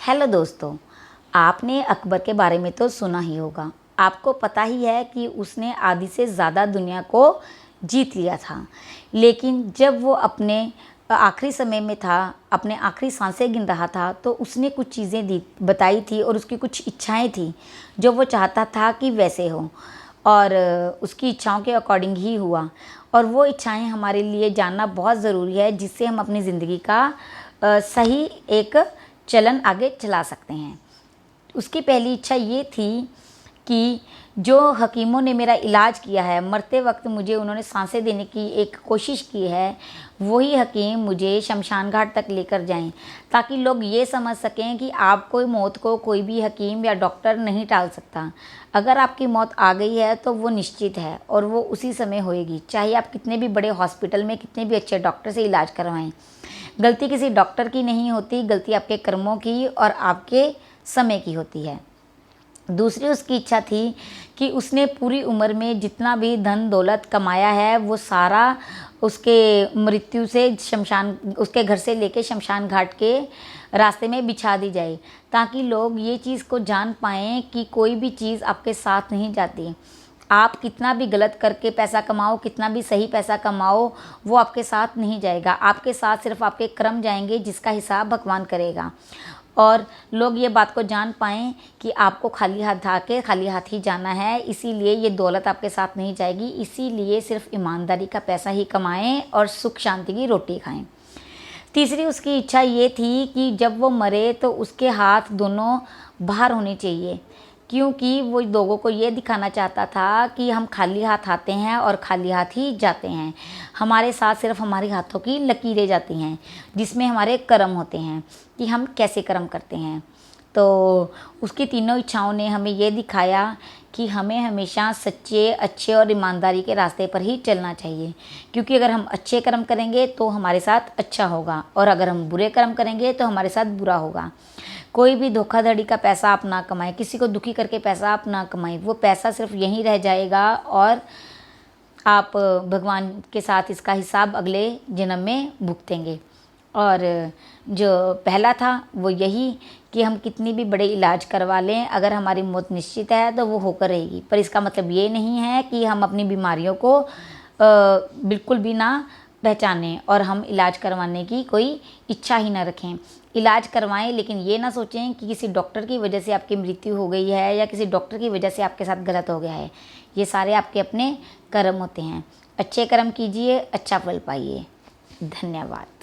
Hello दोस्तों, आपने अकबर के बारे में तो सुना ही होगा। आपको पता ही है कि उसने आधी से ज़्यादा दुनिया को जीत लिया था। लेकिन जब वो अपने आखिरी समय में था, अपने आखिरी सांसें गिन रहा था, तो उसने कुछ चीज़ें बताई थी और उसकी कुछ इच्छाएं थी जो वो चाहता था कि वैसे हो, और उसकी इच्छाओं के अकॉर्डिंग ही हुआ। और वो इच्छाएं हमारे लिए जानना बहुत ज़रूरी है, जिससे हम अपनी ज़िंदगी का सही एक चलन आगे चला सकते हैं। उसकी पहली इच्छा ये थी कि जो हकीमों ने मेरा इलाज किया है, मरते वक्त मुझे उन्होंने सांसें देने की एक कोशिश की है, वही हकीम मुझे शमशान घाट तक लेकर जाएं, ताकि लोग ये समझ सकें कि आपको मौत को कोई भी हकीम या डॉक्टर नहीं टाल सकता। अगर आपकी मौत आ गई है तो वो निश्चित है और वो उसी समय होएगी, चाहे आप कितने भी बड़े हॉस्पिटल में कितने भी अच्छे डॉक्टर से इलाज करवाएं। गलती किसी डॉक्टर की नहीं होती, गलती आपके कर्मों की और आपके समय की होती है। दूसरी उसकी इच्छा थी कि उसने पूरी उम्र में जितना भी धन दौलत कमाया है वो सारा उसके मृत्यु से उसके घर से लेके शमशान घाट के रास्ते में बिछा दी जाए, ताकि लोग ये चीज़ को जान पाएँ कि कोई भी चीज़ आपके साथ नहीं जाती। आप कितना भी गलत करके पैसा कमाओ, कितना भी सही पैसा कमाओ, वो आपके साथ नहीं जाएगा। आपके साथ सिर्फ आपके कर्म जाएंगे, जिसका हिसाब भगवान करेगा। और लोग ये बात को जान पाएँ कि आपको खाली हाथ आके खाली हाथ ही जाना है, इसीलिए ये दौलत आपके साथ नहीं जाएगी। इसीलिए सिर्फ ईमानदारी का पैसा ही कमाएं और सुख शांति की रोटी खाएं। तीसरी उसकी इच्छा ये थी कि जब वो मरे तो उसके हाथ दोनों बाहर होने चाहिए, क्योंकि वो लोगों को ये दिखाना चाहता था कि हम खाली हाथ आते हैं और खाली हाथ ही जाते हैं। हमारे साथ सिर्फ हमारे हाथों की लकीरें जाती हैं, जिसमें हमारे कर्म होते हैं कि हम कैसे कर्म करते हैं। तो उसकी तीनों इच्छाओं ने हमें ये दिखाया कि हमें हमेशा सच्चे, अच्छे और ईमानदारी के रास्ते पर ही चलना चाहिए, क्योंकि अगर हम अच्छे कर्म करेंगे तो हमारे साथ अच्छा होगा, और अगर हम बुरे कर्म करेंगे तो हमारे साथ बुरा होगा। कोई भी धोखाधड़ी का पैसा आप ना कमाएं, किसी को दुखी करके पैसा आप ना कमाएं। वो पैसा सिर्फ यहीं रह जाएगा और आप भगवान के साथ इसका हिसाब अगले जन्म में भुगतेंगे। और जो पहला था वो यही कि हम कितनी भी बड़े इलाज करवा लें, अगर हमारी मौत निश्चित है तो वो होकर रहेगी। पर इसका मतलब ये नहीं है कि हम अपनी बीमारियों को बिल्कुल भी ना पहचानें और हम इलाज करवाने की कोई इच्छा ही ना रखें। इलाज करवाएं, लेकिन ये ना सोचें कि किसी डॉक्टर की वजह से आपकी मृत्यु हो गई है या किसी डॉक्टर की वजह से आपके साथ गलत हो गया है। ये सारे आपके अपने कर्म होते हैं। अच्छे कर्म कीजिए, अच्छा फल पाइए। धन्यवाद।